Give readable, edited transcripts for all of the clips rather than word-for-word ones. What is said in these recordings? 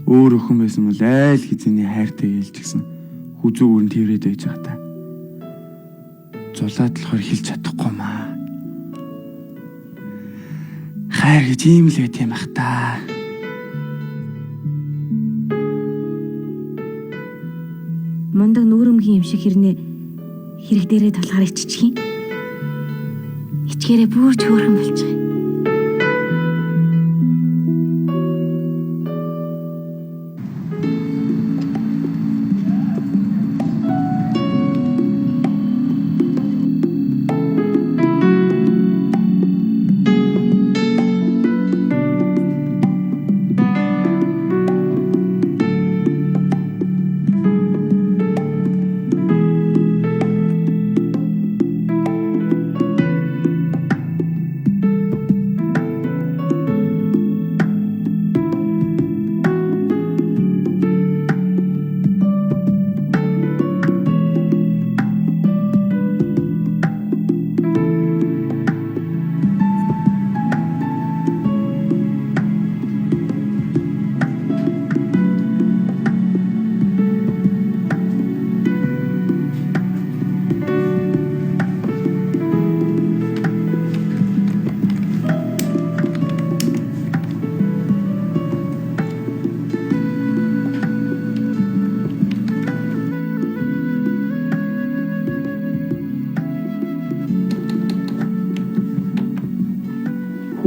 Өөр өхөн байсан бол айл хизээний хайртай ээлж гисэн хүзүү өрн тэрвэд байж байгаа та. Зулаад болохоор хэлж чадахгүй маа. Хайр гэж ийм л байт юм ах та. Мундаг нүүрэмгийн юм шиг хэрнээ хэрэг дээрээ толгоор иччихин. Ичгээрээ бүр ч хөөрхөн болж байгаа.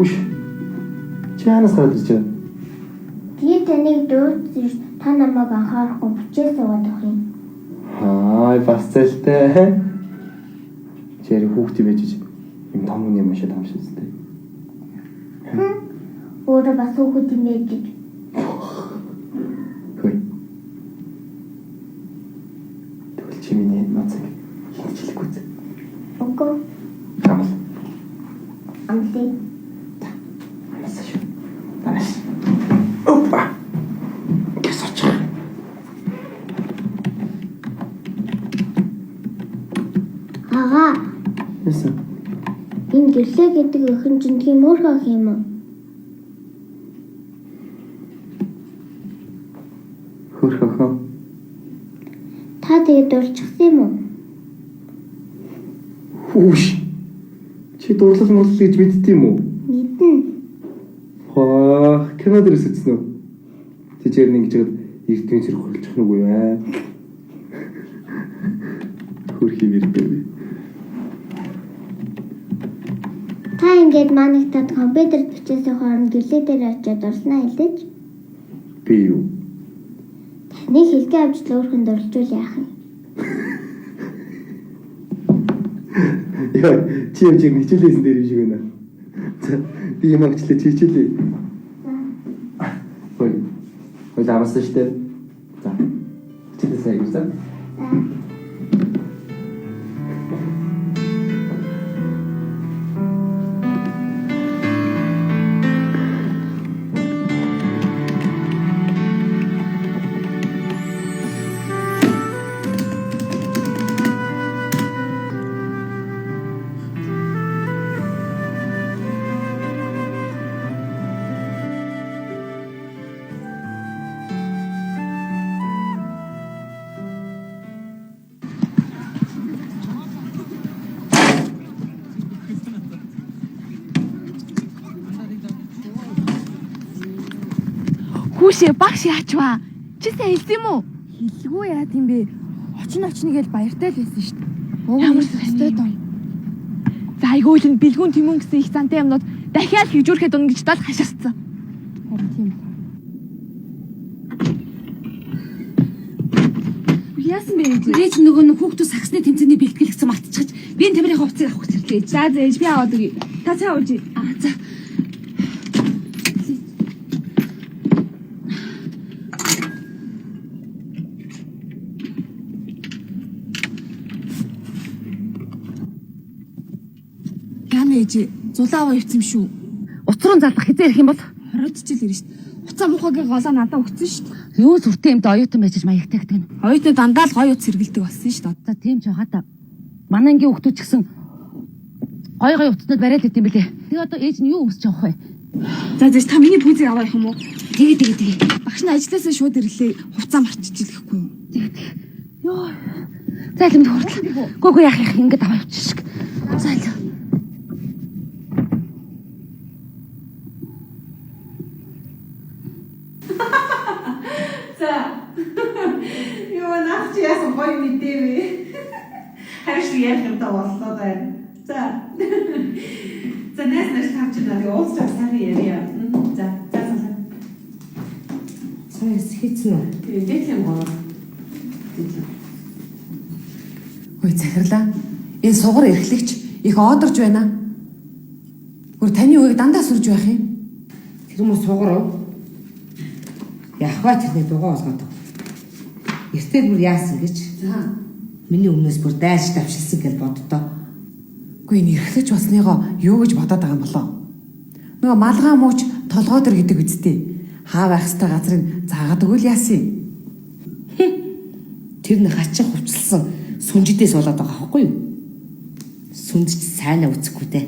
Хүш. Чаанаас гараад ирж байна? Би таныг дуудаж та намайг анхаарахгүй бичээ суугаад авах юм. Бас зэлтэй. Чээр хүүхдээ байж юм том юм машаа таамшилстай. Өөрөө бас хүүхэд юм байж. Хөөе. Тэгвэл чи миний нацаг хинчлэхгүй зү. Окей. Амл. Амлий. Опа. Кесач. Ага. Яасан? Энэ гэрлээ гэдэг өхөн чинь тийм уурхах юм уу? Хөрхөхөө. Та тэгээд дурчихсан юм уу? Хүш. Чи дурлал мурлал гэж мэдтiin юм уу? Мэднэ. Кино дээрээс үзсэн үү? Тэжээр нэг гэж эрдмийн зэрэг хөлчих нүг юу аа? Хөрхи мэрдээ. Та ингээд манайхтад компьютерт бичээсээ хооронд гэрлээ дээр очиад орсноо хэлээч. Би юу? Таны хэлгээ авч л өөрхөн дурлжуул яах юм? Яа, чи юм чинь хичээлсэн дээр юм шиг байна. За, би юм авчлаа чи хичээлээ. Хөөе амарсан шүү дээ. За. Хичээлээ сайн хийсэн. Хүүшээ багш яачваа. Чи сайн хэлсэн юм уу? Хэлгүй яа тийм бэ? Очно гээл баяртай л байсан шүү дээ. Ямар өстой доо. За айгуул нь бэлгүүн тэмүн гэсэн их зантай юмнууд дахиад хөвжүүрхэд унах гэж дал хашаасцсан. Харин тийм. Яасан бэ ээж? Ээж нөгөө хүүхдүүд саксны тэмцээний бэлтгэл гэсэн мартчихж би энэ тамирын хувцсыг авах гэж ирлээ. За ээж би аваад өгье. Та цаа ууж. За. Яна ээж зулааваа ивцэн шүү. Уцрын залдах хизээ ирэх юм бол 20 жил ирнэ шүү. Уцаа мухагийн голоо надад өгсөн шүү. юу сүртэй юмд оюутан байж маягтай гэдэг нь. Оюутны дандаа л гоё ут сэргэлдэг болсон шүү. За тийм ч байгаа та. Манай ангийн хүүхдүүд ч гэсэн гой утаснууд бариад идэв юм бэлээ. Тэгээ одоо ээж нь юу өмсөж явах вэ? За зэж та миний пүүзийг аваа их юм уу? Тэгээ. Багш нь ажлаасаа шууд ирлээ. Хувцаа марчиж илэхгүй юу? Йоо. Зайлмд хүртэл. Гүг яах их ингэж аваа явчих шиг. Зайл. Юу наач яасан гоё мэдээвэ. Харин ярих юм даа боллоо байна. За. За нэс тавч надад уулзах сайн ярья. За. Сайн хэцэн үү? Тэгээд юм гоо. Хөөе захирлаа. Энэ сугар эрхлэгч их оодорж байна. Гүр таны үеийг дандаа сүрж байх юм. Тэр мөр сугар уу? Яхва тэрний дугаа олгоод. Эртэл бүр яасан гэж. За. Миний өмнөөс бүр дайрч давшилсан гэж боддоо. Үгүй энэ эрхлэгч болсныгоо юу гэж бодоод байгаа юм болоо. Нөгөө малгай мууч толгой дэр гэдэг үсттэй. Хаа байх ёстой газрыг заагаад өгвөл яасан юм. Тэр нэг хачин хувцалсан сүнжидээс болоод байгаа байхгүй юу? Сүнжид сайнаа үцэхгүй дээ.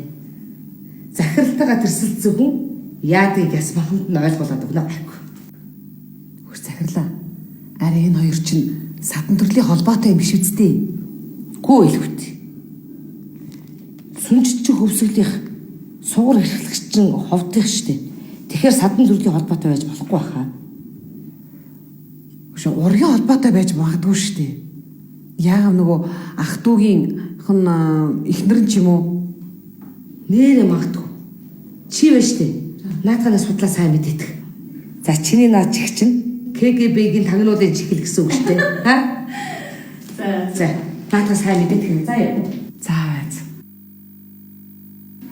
Захиралтайгаа тэрсэлцэн хүн яадыг яс маханд нь ойлгуулад өгнө байхгүй. Хөр захирлаа. Ари энэ хоёр чинь садан төрлийн холбоотой юм биш үсттэй. Гүү илүүт. Сүнжид чи хөвсгөлийнх сугар эрхлэгч чинь ховдох штеп. Тэгэхээр садан төрлийн холбоотой байж болохгүй баха. Өшөө ургийн холбоотой байж магадгүй шүү дээ. Яагаад нөгөө ах дүүгийн хэн эхнэр нь ч юм уу Нэрэ магадгүй. Чи вэ штеп. Наатганаас судлаа сайн мэдээдэг. За чиний наад чих чинь КГБ-гийн тагнуулын чихэл гэсэн үг штеп. Ха? За. Наатган сайн мэдээдэг юм. За яа. за байц.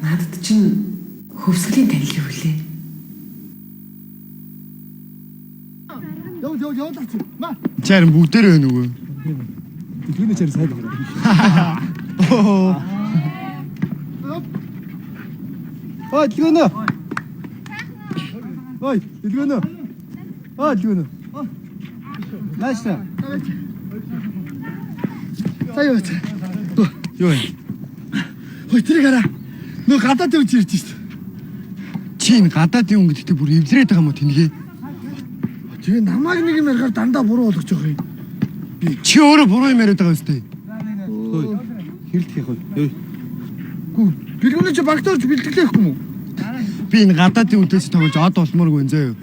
Надад чинь хөвсгөлийн танил юу вэ? Чарин бүгдээр байна уу? Түүний чар сайд байна. Ой, дэлгэнэ. Ой, дэлгэнэ. Ой, дэлгэнэ. Нааштай. Сая бат. Юу вэ? Ой, тэрийг хараа. Нөө гадаад явж ирж шít. Чи энэ гадаад юм гэдэгт бүр эвлэрээд байгаа юм уу тэнгээ? Тэгээ намайг нэг юм ярихаар дандаа буруу болгож байгаа юм. Чи өөрөө буруу юм яриад байгаа үстэй. Хэрэлдэх яах вэ? Гү, бэлгүүнээ чи багтаарч бэлтгэлээхгүй юм уу? Би энэ гадаадын үнтэйс тоглож од болмооргүй энэ заяа.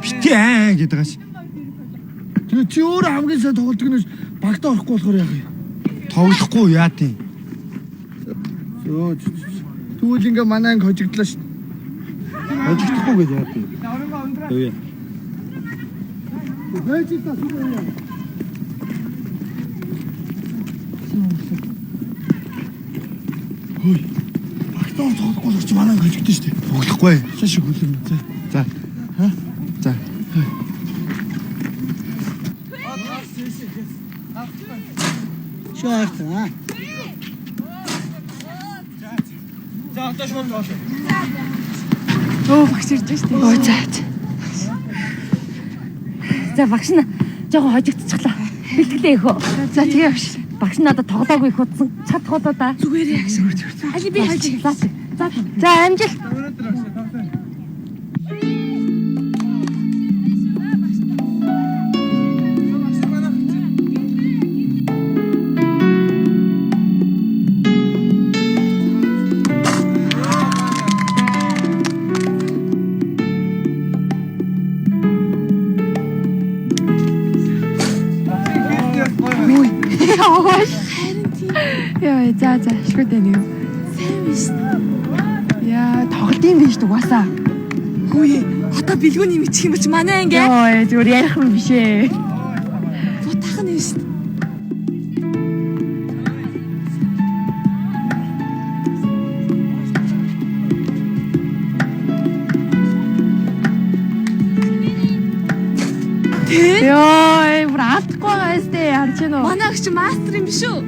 Бити аа гэдэг гааш. Тэгээ чи өөрөө хамгийн сайн тоглолтог нь багтаа орохгүй болохоор яах вэ? Тоглохгүй яа тийм. Тэгвэл ингээ манай анги хожигдлаа шít. Хожигдохгүй гэж яа тийм. Өвөө. Хожигдаа сүрээ. Хөөе. Багтаа тоглохгүй л чи манай анги хожигдсон шít. Тоглохгүй. Шиш хөлөм. За. Ха? За. Шаахта. За одоо шууд гоо. Өө багш ирж байна шүү. Ой заа. За багш нь жоохон хожигдчихлаа. Бэлтгэлээ ихөө. За тэгээ багш. Багш нь надад тоглоагүй их утсан. Чадах удаа да. Зүгээрээ багш. Али би хайж. За амжилт. Яа, за шгүй дээ нэг. Сайн биш. Яа, тоглолт юм биш угаасаа. Хөөе, одоо бэлгүүний мэдчих юм чи манай анги. Йоо, зүгээр ярих юм биш ээ. Бутах нь биш. Йоо, бүр алдахгүй байгаа сте харж байна уу? Манай агч мастер юм биш үү?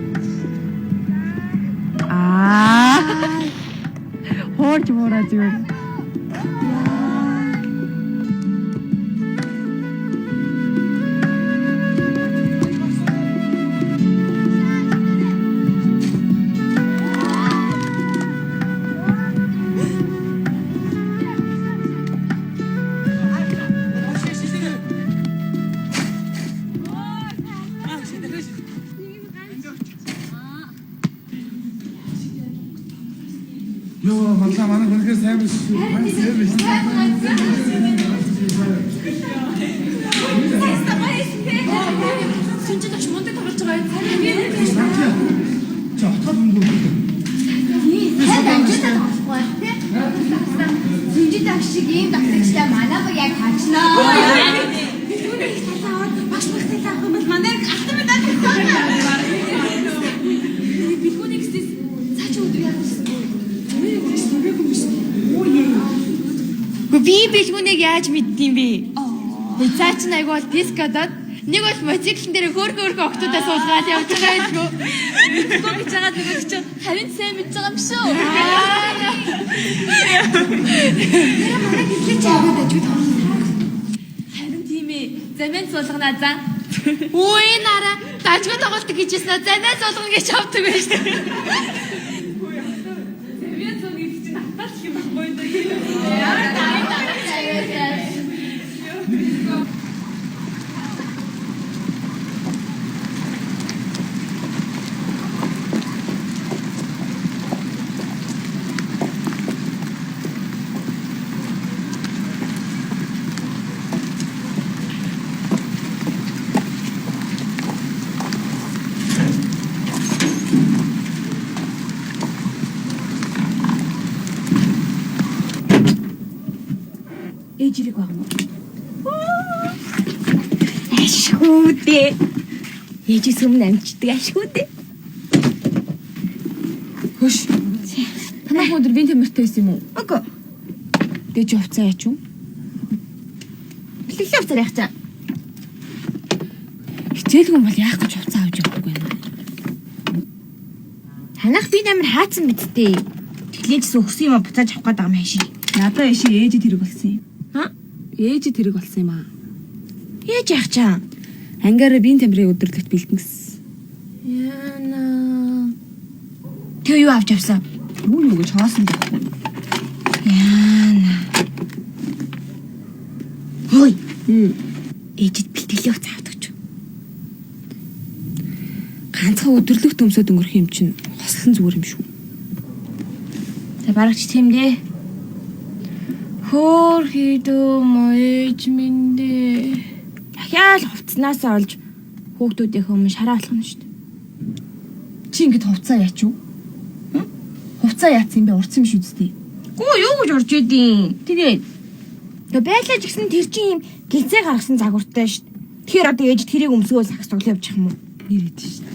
Хоорж муураа зүгээр. Йоо, манай хүнээс сайн биш. Сайн биш. Сүнжид аж мундаг тоглож байгаа юм. За, отгол мөнгө. Сүнжид аж шиг ийм даглагчтай манай баг яг хачнаа. Багш багтай таах юм бол манай алтан медаль авах. Билгүүний гэсээс цааш өдөр яасан. Би билгүүнийг яаж мэддэм бэ? Цаа чи айгуул дискадад нэг бол мотоциклэн дээр хөөрхөн октодоо суулгаад явж байгаа юм шүү. Мэдгүй гэж байгаа нэг чи харин сайн мэдж байгаа юм шүү. Тэр манай гэхлээ чи яваад ажиг харин тийм ээ. Замын суулгана за. Үй нара дажгүй тоглолт гэж яснаа замын суулгана гэж авдаг байж тээ. Замын суулгыг чи натал юм байхгүй даа. Ээжирэг баг мó. Ашгүйдээ. Ээжис өмнө амждаг ашгүйдээ. Хөш. Танаа өндөр бие тамиртай байсан юм уу? Үгүй. Дэж хувцаа яач юу? Бэлтгэл хувцаа яах чаа. Хичээлгүй бол яах гэж хувцаа авч явахгүй байна. Танах бие тамир хаацсан мэдтээ. Тэглээч өксөн юм буцааж авах гээд байгаа юм хаашаа. Надаа ээжи тэрэг болсон юм. Ээж тэрэг болсон юм аа. Ээж яах чаа? Ангаараа биеийн тамирын өдөрлөгт бэлдэн гэсэн. Яна. Тэг юу авч явсан? Юу гэж хоосон байхгүй. Яна. Хой. Ээжид бэлтгэлийн хувцас авдаг ч. Ганцхан өдөрлөгт өмсөд өнгөрөх юм чинь хослон зүгээр юм шүү. За барагч тийм дээ. Хөр хийдөө мэж миндээ. Дахиад хувцанаасаа олж хүүхдүүдийн өмнө шараа болох нь шүү дээ. Чи ингэж хувцаа яач юу? Хувцаа яатсан юм бэ? Урцсан юм шүү дээ. Гүү юу гэж урж идэв? Тэгээд байлаа ч гэсэн тэр чинь юм гэлцээ гаргасан загвартай шүү дээ. Тэгэхээр одоо ээж тэрийг өмсгөө сагс тоглоо явчих юм уу? Нэр идэв шүү дээ.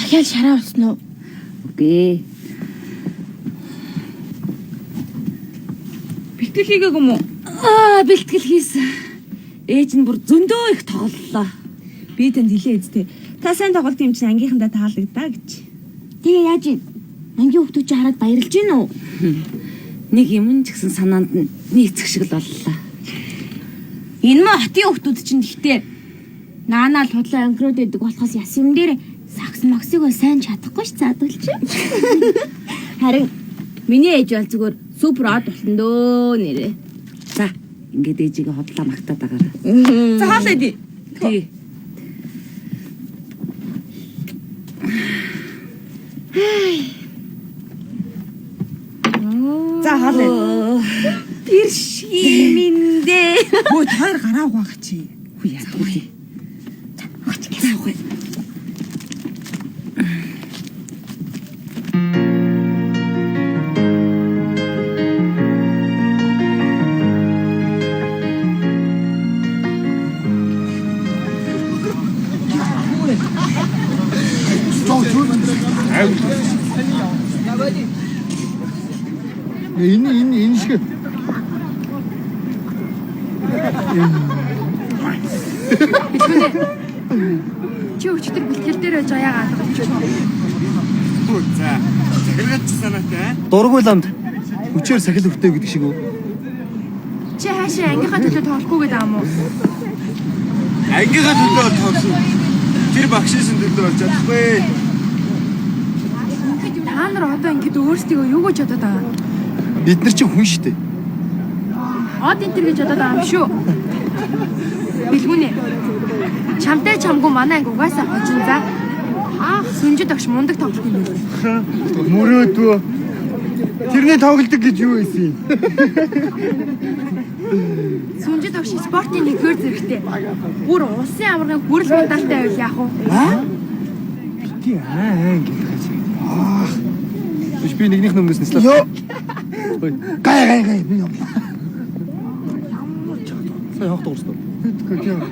Дахиад шараа болсон уу? Үгүй. Бэлтгэл хийгээг юм уу? Бэлтгэл хийсэн. Ээж нь бүр зөндөө их тоглолоо. Би танд хэлээ эзтэй. Та сайн тоглолт юм чинь ангийнхандаа таалагдаа гэж. Тэгээ яаж юм? Ангийн хүмүүс хараад баярлж гин үү? Нэг юм ч гэсэн санаанд нь нийцэх шиг л боллоо. Энэ мө хотын хүмүүс чинь гэхдээ наанаа л худлаа өнгөрөөд байдаг болохоос яс юм дээр сакс максыг сайн чадахгүй ш задуулч. Харин миний ээж бол зүгээр супер од болсон дөө нэрээ. За ингээд ээжигээ хотлоо магтаад байгаарай. За хаалаа идэв. Тий. За хаалаа. Тэр шимэндээ. Хөө тойр гараа угаах чи. Хүү яа. За хөөч гисаа. Энэ шиг. Чи өчтөр бэлтгэл дээр байж аяга алгаж байна. За. Хэрэг санаатай. Дургүй ламд хүчээр сахил өртөө гэдэг шиг үү? Чи хаашаа ангийнхаа төлөө тоглохгүй гэдэг юм уу? Ангийнхаа төлөө тоглосон. Тэр багшийн төлөө болж чадахгүй. Та нар одоо ингэж өөрсдөө юу гэж бодоод байгаа? Бид нар чинь хүн шүү дээ. Од энэ төр гэж бодоод байгаа юм шүү. Билгүнэ. Чамтай чамгүй манай анги угаасаа хожин за. Сүнжид огш мундаг тоглох юм байна. Мөрөөдөө. Тэрний тоглолдог гэж юу ийсэн юм? Сүнжид огш спортын нэгөр зэрэгтэй. Бүр улсын аваргын хүрэл медальтай байл яах вэ? Тий би нэгнийх нөмнөөс нэслээ. Йоо. Гай би юм. Сая хавт уурсан. Яах.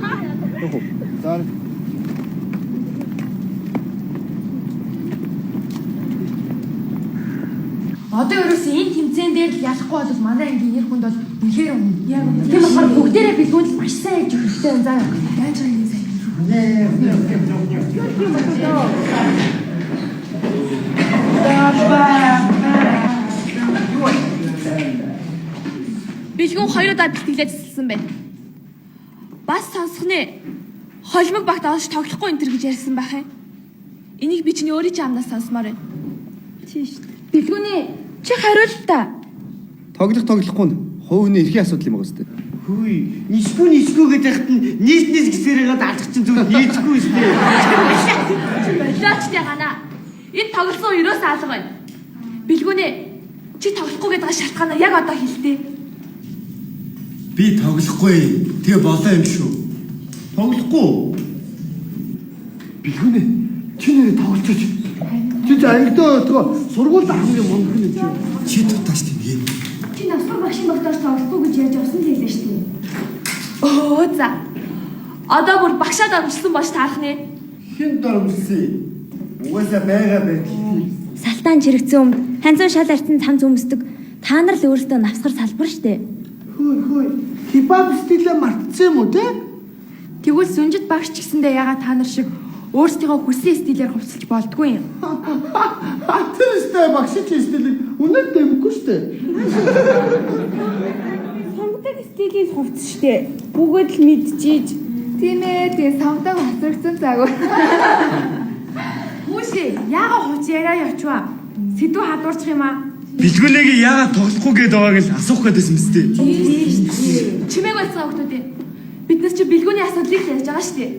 За. Одоо ерөөс энэ тэмцээн дээр л ялахгүй бол манай ангийн нэр хүнд бол үнэхээр юм. Тийм болохоор бүгдээрээ билгүүнд маш сайн хийж өгөхтэй юм заа. Яаж байгаа юм сайн. Билгүүн хоёроо бэлтгэлээ цэцэлсэн байна. Бас сонсох нэ. Холимог багт олж тоглохгүй энэ төр гэж ярьсан байх юм. Энийг би чиний өөрийн амнаас сонсмоор байна. Тийш. Билгүүний чи хариул та. Тоглохгүй нь хувь хүний эрхийн асуудал юм байгаа сте. Хүй, нисгүй гэдэг нь нийтнээс гисэрээгээ даалгах чинь зүгээр хийчихгүй шүү дээ. Болоочтой гана. Энэ тоглосон өрөөс алга байна. Билгүүнэ чи тоглохгүй гэдэг шалтгаанаа яг одоо хэлтээ. Би тоглохгүй. Тэгээ болоо юм шүү. Тоглохгүй. Билгүнэ чи нэр тоглож. Чи ангидаа өтгөө сургуульд хамгийн мундаг юм чи. Чи тутааш тийм юм. Чи навсгар багшийн багтааш тоглохгүй гэж яаж явсан л хэлээ шүү дээ. Оо за. Одоо бүр багшаад амжилсан болж таарах нэ. Хэн дөрмсөн? Угаасаа байгаа байх. Салтаан чирэгцэн өмнө ханзан шал арцсан цам зүмсдэг. Та нар л өөрсдөө навсгар салбар штэ. Хүй. Хипап стилээ мартсан юм уу те? Тэгвэл сүнжид багш ч гэсэндээ ягаад та нар шиг өөрсдийнхөө хүссэн стилээр хувцалж болдгүй юм. Тэр сте багш чи стилийг үнэн дэмэхгүй штэ. Сонгодог стилийг хувцс штэ. Бүгд л мэдчихийж. Тийм ээ, тийм сонгодог хасагдсан цагуу. Хүүшээ, яага хувц яриа явчваа. Сэдв хадуурчих юм аа. Билгүнийг яагаад тоглохгүй гэдэг байгааг л асуух гэдсэн мэт. Чимээг байсан хүмүүс үү? Бид нар чи билгүүний асуудлыг ярьж байгаа шүү дээ.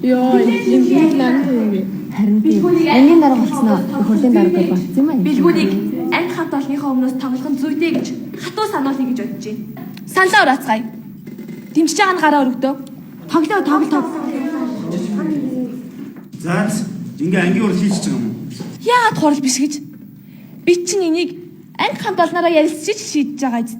Йоо, энэ наран юм. Харин ангийн дарга болсноо. Хөрлөлийн дарга болцсон юм аа. Билгүүнийг анги хамт олонныхоо өмнөөс тоглох нь зүйтэй гэж хатуу сануулъя гэж бодож байна. Саналаа ураацгаая. Дэмжиж байгаа нь гараа өргөдөө. Тоглоо. За, ингээ ангийн урал хийж байгаа юм уу? Яагаад хурал биш гэж? Би чинь энийг анги хамт олнороо ярилцчих шийдэж байгаа зү.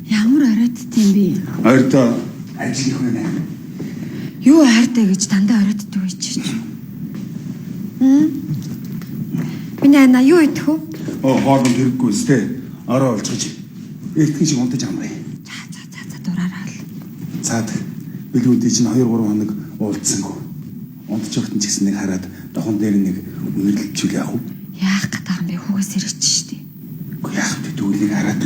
Ямар оройтд юм бэ? Ойртоо ажил их байна. Юу хайртай гэж дандаа оройтд үү чи? Биний ана юу идэх вэ? Хоолнд хэрэггүй сте. Ороо олцгож. Эртхэн шиг унтаж амраа. За дураараа л. Цаад билгүүдийн чинь 2-3 хоног уулзсангүй. Унтж явахт нь ч гэсэн нэг хараад дохон дээр нэг үнэрлэлчүүл яах вэ? Яах гэдэг юм бэ? Хүүгээс ирэж штий. Үгүй яах вэ? Дүүлийг хараад.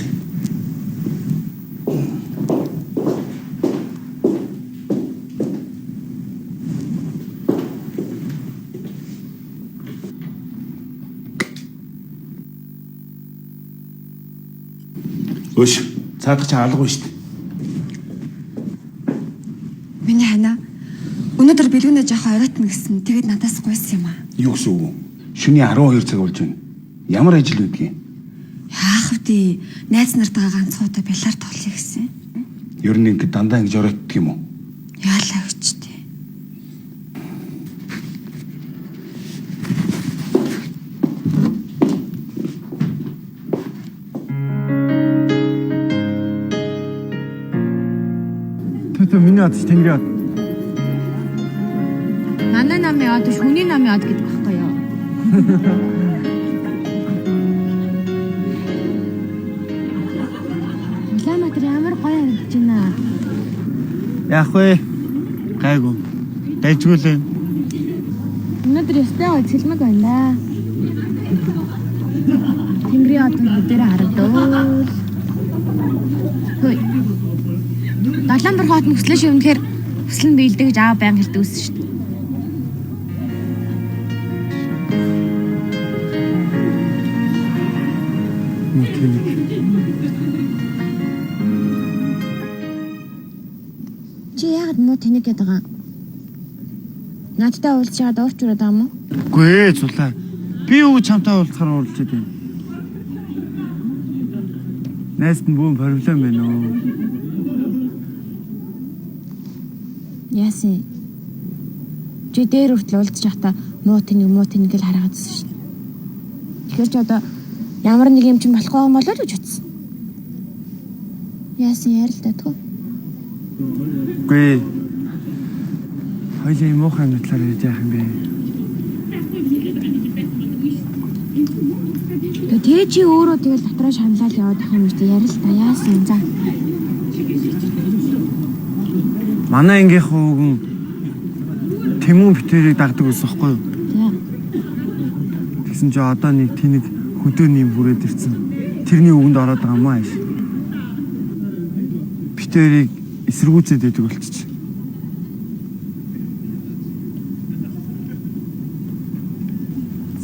Хөөш, цаадах чи алгагүй шүү дээ. Миний хана. Өнөөдөр бэлгүүнээ жоохон оройтно гэсэн. Тэгээд надаас гуйсан юм аа. Юу гэсэн үг вэ? Шөнийн 12 цаг болж байна. Ямар ажил үүдгийг? Яах вэ? Найз нартайгаа ганцхан удаа бялаар тоглоё гэсэн. Ер нь ингэ дандаа ингэж оройтдаг юм уу? Яалаа өчтэй. Тэ миний ад тэнгэр ад. Манай намын ад хүний намын ад гэдэг байхгүй юу? Улаанбаатар ямар гоё харагдаж байна. Яах вэ? Гайгүй. Дайжгүйлээ. Өнөөдөр ястай гоё цэлмэг байна да. Тэнгэрийн ад бүгдээрээ харагдвал. Хөөе. Далаанбар хот мөслөө шивнэхээр хүслэн биелдэг гэж аав баян хэлдэг ус шүү дээ. Чи яагаад муу тэнэг гэдэг байгаа? Наадтай уулзж чагаад уурч ураад байгаа юм уу? Үгүй ээ зулаа. Би юу чамтай уулзахаар уулзчихэд байна. Найзд нь бүүн проблем байна уу? Яасын. Чи дээр хүртэл уулзж байхдаа муу тэнэг л хараад байсан шүү дээ. Тэгэхээр ч одоо ямар нэг юм чинь болохгүй юм болоо л гэж утсан. Яасын ярилдадгүй. Үгүй. Хоёлын муухай мэтлэр яаж яах юм бэ? Тэгээ чи өөрөө тэгэл дотроо шаналал яваад байх юм чи ярил та яасан за. Манай ангийнх хүүгэн Тэмүн битэрийг дагдаг ус واخгүй юу? Тэгсэн чи одоо нэг тэнэг хөдөөний юм бүрээд ирсэн. Тэрний үгэнд ороод байгаа юм ааш. Битэрийг эсэргүүцээд байдаг болчих.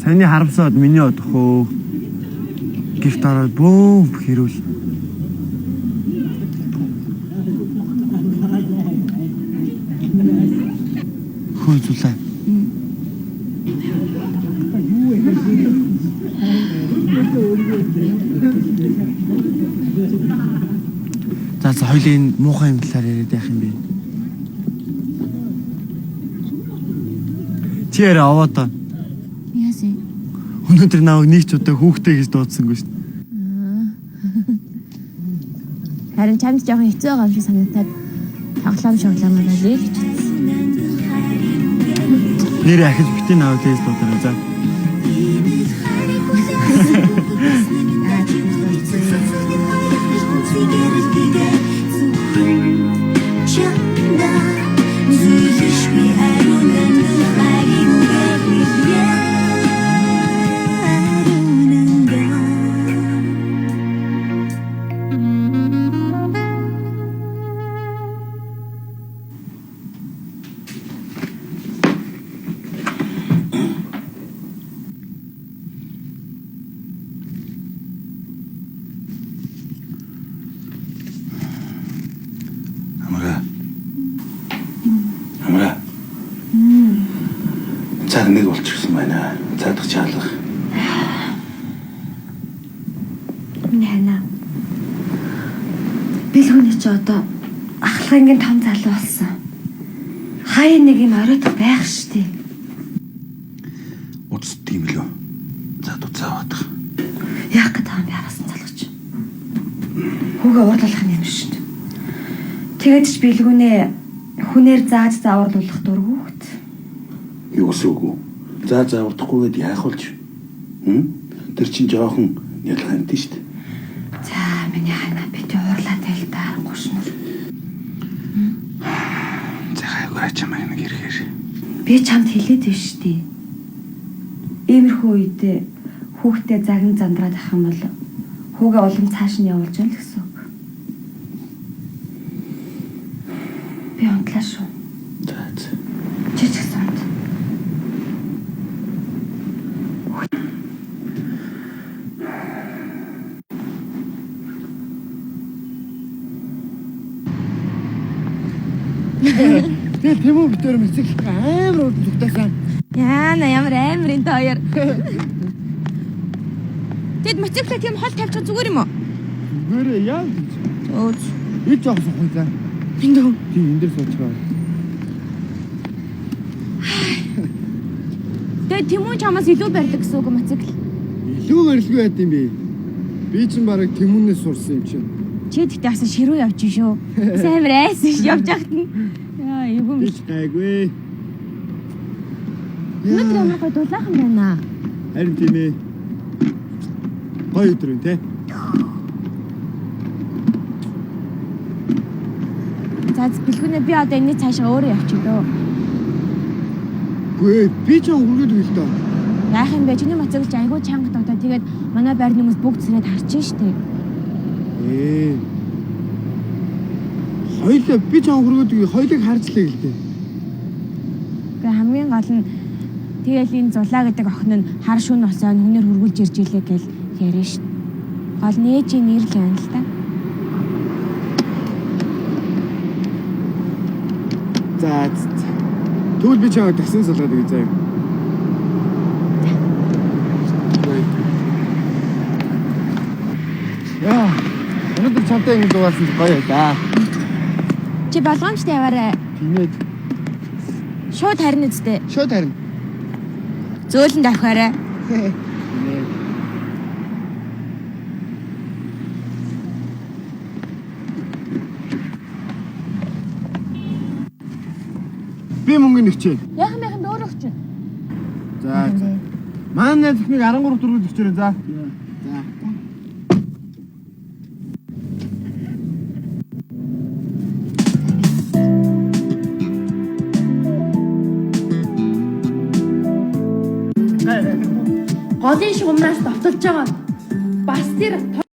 Саяны харамсаад миний одох уу. Гихт ороод бөөм хэрүүл. Хөөцүүлээ. За хоёлын муухай юм талаар яриад яах юм бэ? Чи яриа аваад та. Яасын. Өнөөдөр наваг нэг ч удаа хүүхдээ гэж дуудсангүй шүү дээ. Харин чамд жоохон хэцүү байгаа юм шиг санагдаад тоглоом болоо гэж утсан. Нэр ахиж битээ наваг тест дуудаа за. Цаг нэг болчихсон байна. Цаадах чаалга. Нана. Бэлгүүний чи одоо ахлагын том залуу болсон. Хаяа нэг юм оройтох байх штеп. Уцд юм лөө. За дуцааваад. Яах гэдэг юм яарасан залгаж. Хүүгээ уурлуулах юм шүү дээ. Тэгээд ч бэлгүүнээ хүнээр зааж зааварлуулах дургүйт. Юу гэсүгүү? За заавардахгүйгээд яах болж? Тэр чинь жоохон ялгаантай шүү дээ. За миний хана би тэ уурлаад байл та гушнур. За хайгаа чамайг нэг ирэхээр. Би чамд хэлээд байна шүү дээ. Иймэрхүү үедээ хүүхдээ загин зандраад ах юм бол хүүгээ улам цааш нь явуулж яана л гэсэн үг. Би унтлаа шүү. За. Чичгсэн. Тэгээ тэмүүн битээр мэцэг амар урд зүгтайсан. Яана ямар амар энэ хоёр. Тэд моциклээ тийм хол тавьчих зүгээр юм уу? Гэрээ яа. Өөч. Ич авсан хуйлаа. Эндөө. Тийм энэ дээр суучгаа. Тэгээ Тэмүүн чамаас илүү барьдаг гэсэн үг моцикл. Илүү барилгүй байд юм бэ. Би ч бараг Тэмүүнээс сурсан юм чинь. Чи тэгтээ асан ширүү явж шүү. Сайн брэс явж ахт нь. Яа, эвгүй Би ч гайгүй. Өнөөдөр ямар гоё дулаахан байна. Харин тийм ээ. Гоё өдөр юм те. За бэлгүүнээ би одоо энэний цаашаа өөрөө явчих дөө. Гүй би ч хургууд үйл дөө. Яах юм бэ? Чиний моцикл ч айгүй чанга тогтоо. Тэгээд манай байрны хүмүүс бүгд сэрээд харчин штэ. Хоёлаа би ч хургууд хоёлыг харжлаа гэлээ. Гэхдээ хамгийн гол нь тэгэл энэ зулаа гэдэг охин нь хар шүүн осоо нүнээр хөргүүлж ирж илээ гэл яриа штэ. Гол нь ээжийн нэр л байна л та. За. Тэгвэл би чамд таксын салгаад өгье заа. Яа, өнөөдөр чамтай ингэ дугаасан гоё да. Чи болгоомжтой яваарай. Тиймээд. Шууд харин үсттэй. Шууд харин. Зөөлөн давхаарай. Би мөнгө нэгчээ. Яхан яхан өөр өгч. За. Маань найз ихнийг 13 дөрөв өгчээрэй за. За. Голын шугамраас довтолж байгаа. Бас тэр